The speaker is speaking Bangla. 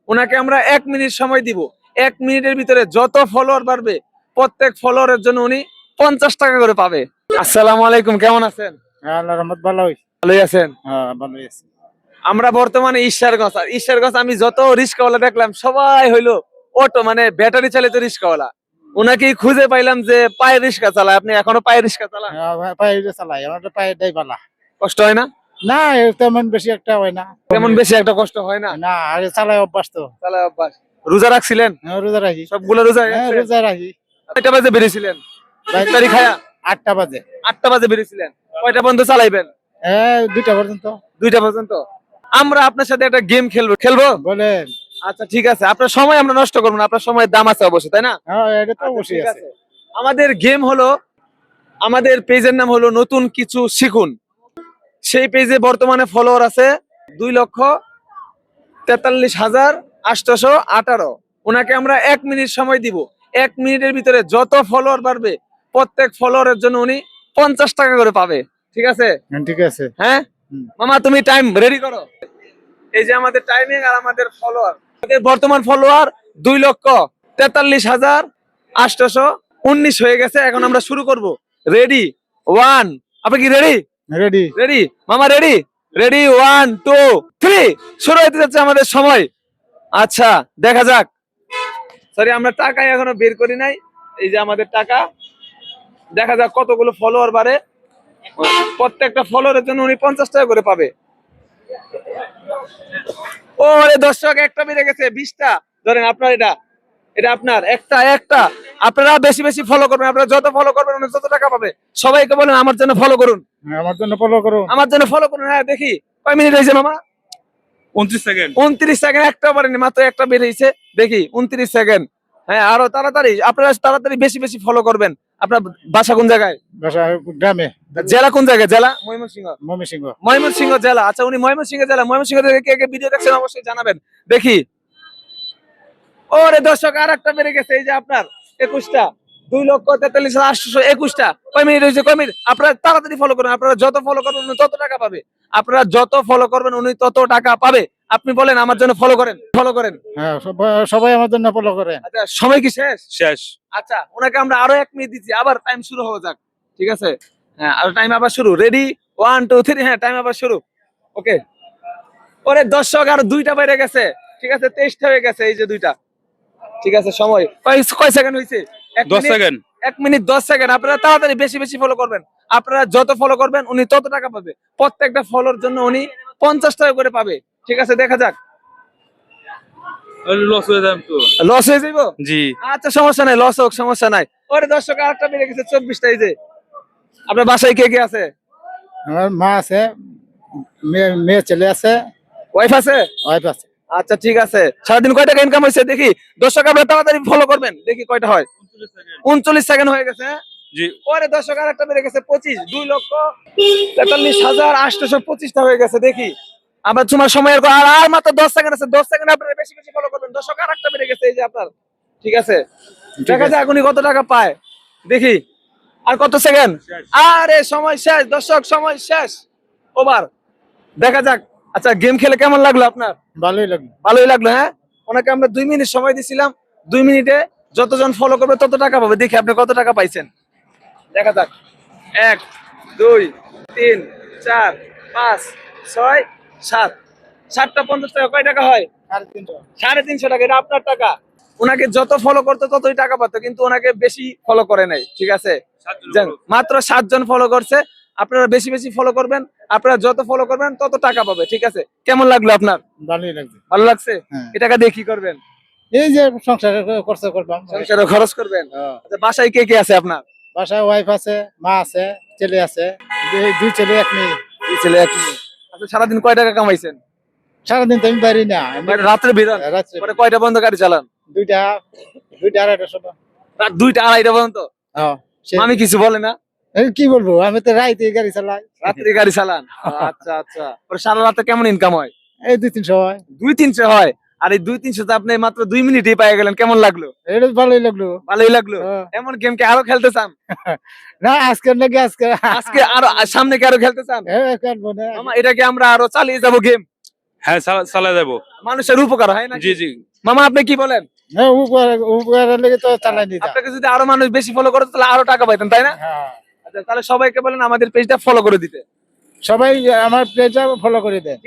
ওনাকে আমরা 1 মিনিট সময় দিব। 1 মিনিটের ভিতরে যত ফলোয়ার বাড়বে প্রত্যেক ফলোয়ারের জন্য উনি 50 টাকা করে পাবে। আসসালামু আলাইকুম, কেমন আছেন? আল্লাহ রহমত ভালোই। ভালোই আছেন? হ্যাঁ ভালোই আছে। আমরা বর্তমানে ঈশ্বরগঞ্জ, আর ঈশ্বরগঞ্জ আমি যত রিস্কাওয়ালা দেখলাম সবাই হইলো অটো, মানে ব্যাটারি চালিত রিস্কাওয়ালা। ওনাকে খুঁজে পাইলাম যে পায়ে রিস্কা চালায়। আপনি এখনো পায়ে রিস্কা চালান? পায়ে চালাই, আমার পায়ে দেয় বালা। কষ্ট হয় না? না তেমন বেশি একটা হয় না। তেমন বেশি একটা কষ্ট হয় না। না আরে চালাই অভ্যাস তো। চালায় অভ্যাস। রোজা রাখছিলেন? রোজা রাখি। সবগুলো রোজা? হ্যাঁ রোজা রাখি। কয়টা বাজে বেরিয়েছিলেন? ইফতারি খায়া 8টা বাজে। 8টা বাজে বেরিয়েছিলেন। কয়টা পর্যন্ত চালাইবেন? 2টা পর্যন্ত। 2টা পর্যন্ত। আমরা আপনার সাথে একটা গেম খেলবো? বলেন। আচ্ছা ঠিক আছে, আপনার সময় আমরা নষ্ট করবো না, আপনার সময়ের দাম আছে অবশ্যই, তাই না? হ্যাঁ এটা তো আচ্ছা, অবশ্যই ঠিক আছে। আমাদের গেম হলো, আমাদের পেজের নাম হলো নতুন কিছু শিখুন। সেই পেজে বর্তমানে ফলোয়ার আছে 2,43,818। ওনাকে আমরা 1 মিনিট সময় দিব। 1 মিনিটের ভিতরে যত ফলোয়ার বাড়বে প্রত্যেক ফলোয়ারের জন্য উনি 50 টাকা করে পাবে। ঠিক আছে? ঠিক আছে। হ্যাঁ মামা, তুমি টাইম রেডি করো। এই যে আমাদের টাইমিং আর আমাদের ফলোয়ার, আমাদের বর্তমান ফলোয়ার 2,43,819 হয়ে গেছে। এখন আমরা শুরু করব। রেডি? 1, আপনি কি রেডি? রেডি। রেডি মামা, রেডি? রেডি 1 2 3 শুরু হতে যাচ্ছে আমাদের সময়। আচ্ছা দেখা যাক। সরি, আমরা টাকা এখনো বের করি নাই। এই যে আমাদের টাকা, দেখা যাক কতগুলো ফলোয়ার বাড়ে। প্রত্যেকটা ফলোয়ারের জন্য উনি 50 টাকা করে পাবে। ওরে দর্শক, একটা বেড়ে গেছে 20টা। ধরেন আপনার এটা আপনার একটা। আপনারা বেশি বেশি ফলো করবেন, আপনারা যত ফলো করবেন উনি তত টাকা পাবে। সবাইকে বলেন আমার জন্য ফলো করুন, আমার জন্য ফলো করো। আমার জন্য ফলো করুন। হ্যাঁ দেখি কয় মিনিট হয়েছে মামা? 29 সেকেন্ড। 29 সেকেন্ড। একটা পারেনি, মাত্র একটা বেরিয়েছে। দেখি 29 সেকেন্ড। হ্যাঁ আরো তাড়াতাড়ি, আপনারা তাড়াতাড়ি বেশি বেশি ফলো করবেন। আপনার বাসা কোন জায়গায়? বাসা গ্রামে। জেলা কোন জায়গায়? জেলা ময়মনসিংহ। ময়মনসিংহ। ময়মনসিংহ জেলা। আচ্ছা উনি ময়মনসিংহ জেলা। ময়মনসিংহ থেকে কে কে ভিডিও দেখছেন অবশ্যই জানাবেন। দেখি। ওরে দর্শক, আর একটা বেড়ে গেছে। এই যে আপনার 21টা, 2,43,821টা। কয় মিনিট হয়েছে? কয় মিনিট? আপনারা তাড়াতাড়ি ফলো করুন। আপনারা যত ফলো করবেন উনি তত টাকা পাবে। আপনারা যত ফলো করবেন উনি তত টাকা পাবে। আপনি বলেন আমার জন্য ফলো করেন, ফলো করেন। হ্যাঁ সবাই আমার জন্য ফলো করে। আচ্ছা সময় কি শেষ? শেষ। আচ্ছা ওনাকে আমরা আরো 1 মিনিট দিচ্ছি, আবার টাইম শুরু হয়ে যাক। ঠিক আছে? হ্যাঁ আর টাইম আবার শুরু। রেডি 1 2 3। হ্যাঁ টাইম আবার শুরু। ওকে। ওরে দর্শক, আর 2টা বেড়ে গেছে। ঠিক আছে 23টা হয়ে গেছে। এই যে 2টা। ঠিক আছে, সময় কয় সেকেন্ড হয়েছে? 10 সেকেন্ড। 1 minute 10 second. আপনারা তাড়াতাড়ি বেশি বেশি ফলো করবেন। আপনারা যত ফলো করবেন উনি তত টাকা পাবে। প্রত্যেকটা ফলোর জন্য উনি 50 টাকা করে পাবে। ঠিক আছে দেখা যাক। লস হয়ে যাবে তো। লস হয়ে যাইবো? জি। আচ্ছা সমস্যা নাই, লস হোক, সমস্যা নাই। ওরে দর্শক, আরেকটা বেড়ে গেছে 24টা। এই যে আপনার বাসায় কে কে আছে? আমার মা আছে, মেয়ে ছেলে আছে, ওয়াইফ আছে? ওয়াইফ আছে। আচ্ছা ঠিক আছে। সারাদিন কয় টাকা ইনকাম হয়েছে দেখি। দর্শক আপনারা তাড়াতাড়ি ফলো করবেন। দেখি কয়টা হয়। 39 সেকেন্ড হয়ে গেছে। জি। ওরে দর্শক, আরেকটা বেড়ে গেছে 25, 2,43,825টা হয়ে গেছে। দেখি আবার তোমার সময়ের আর মাত্র 10 সেকেন্ড আছে। 10 সেকেন্ড আপনারা বেশি বেশি ফলো করবেন। দর্শক আরেকটা বেড়ে গেছে। এই যে আপনার। ঠিক আছে দেখা যাক উনি কত টাকা পায়। দেখি আর কত সেকেন্ড। আরে সময় শেষ দর্শক, সময় শেষ। ওভার। দেখা যাক। আচ্ছা গেম খেলে কেমন লাগলো আপনার? ভালোই লাগলো। ভালোই লাগলো। হ্যাঁ ওনাকে আমরা 2 মিনিট সময় দিছিলাম। 2 মিনিটে যতজন ফলো করবে তত টাকা পাবে। দেখি আপনি কত টাকা পাইছেন। দেখা যাক। 1 2 3 4 5 6 7। 7টা 50 টাকা। কয় টাকা হয়? 350 টাকা। এটা আপনার টাকা। ওনাকে যত ফলো করতো ততই টাকা পাতো, কিন্তু ওনাকে বেশি ফলো করে নাই। ঠিক আছে? মাত্র 7 জন ফলো করছে। আপনারা বেশি বেশি ফলো করবেন। আপনারা যত ফলো করবেন তত টাকা পাবে। ঠিক আছে? কেমন লাগলো আপনার? ভালোই লাগছে। ভালো লাগছে? হ্যাঁ। এই টাকা দিয়ে কি করবেন? এই যে সংসারে খরচ করলাম। সংসারে খরচ করবেন। আচ্ছা বাসায় কে কে আছে আপনার? বাসায় ওয়াইফ আছে, মা আছে, ছেলে আছে, দুই ছেলে এক মেয়ে। এই ছেলে এক মেয়ে। আচ্ছা সারাদিন কয় টাকা কামাইছেন? সারাদিন তো আমি বাইরে না, রাত্রে বেরোন? রাত্রে পরে কয়টা বন্ধ গাড়ি চালান? 2টা 2টা 2:30টার সময়। রাত 2টা 2:30টা পর্যন্ত? আমি কিছু বলে না? কি বলবো, আমি তো রাইতে গাড়ি চালাই। রাত্রে গাড়ি চালান? আচ্ছা আচ্ছা। পরে সারা রাতে কেমন ইনকাম হয়? এই 2-300 হয়। 2-300 হয়? আর এই 2-300 তে আপনি মাত্র 2 মিনিটেই পেয়ে গেলেন। কেমন লাগলো? এটা ভালোই লাগলো। ভালোই লাগলো। এমন গেম কি আরো খেলতে চান? না আজকে নাকি আজকে আজকে আরো সামনে কি আরো খেলতে চান? খেলবো না। মামা এটাকে আমরা আরো চালিয়ে যাবো গেম। হ্যাঁ চালা যাবো। মানুষের উপকার হয় না? জি জি। মামা আপনি কি বলেন? হ্যাঁ উপকারের লেগে তো চালাই দিতাম। আপনাকে যদি আরো মানুষ বেশি ফলো করতো তাহলে আরো টাকা পাইতেন, তাই না? হ্যাঁ আচ্ছা, তাহলে সবাইকে বলেন আমাদের পেজটা ফলো করে দিতে। সবাই আমার পেজটা ফলো করে দেন।